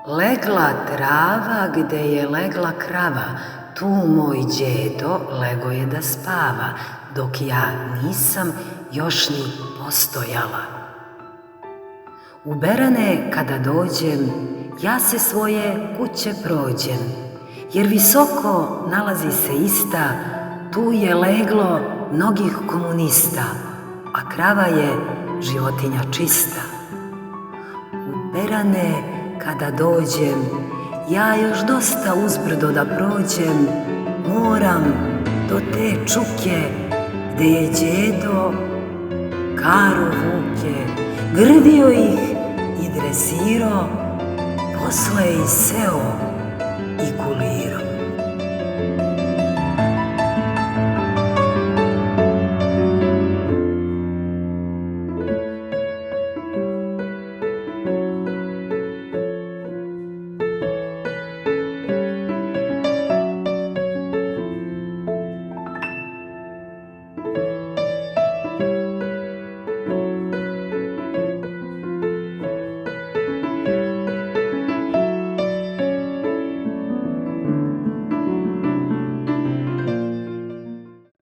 Legla trava gde je legla krava, tu moj đedo lego je da spava, dok ja nisam još ni postojala. U Berane kada dođem, ja se svoje kuće prođem, jer visoko nalazi se ista, tu je leglo mnogih komunista, a krava je životinja čista. U Berane kada dođem, ja još dosta uzbrdo da prođem, moram do te čuke gde je đedo karu vuke, grdio ih i dresirao, posle i seo i kulirao.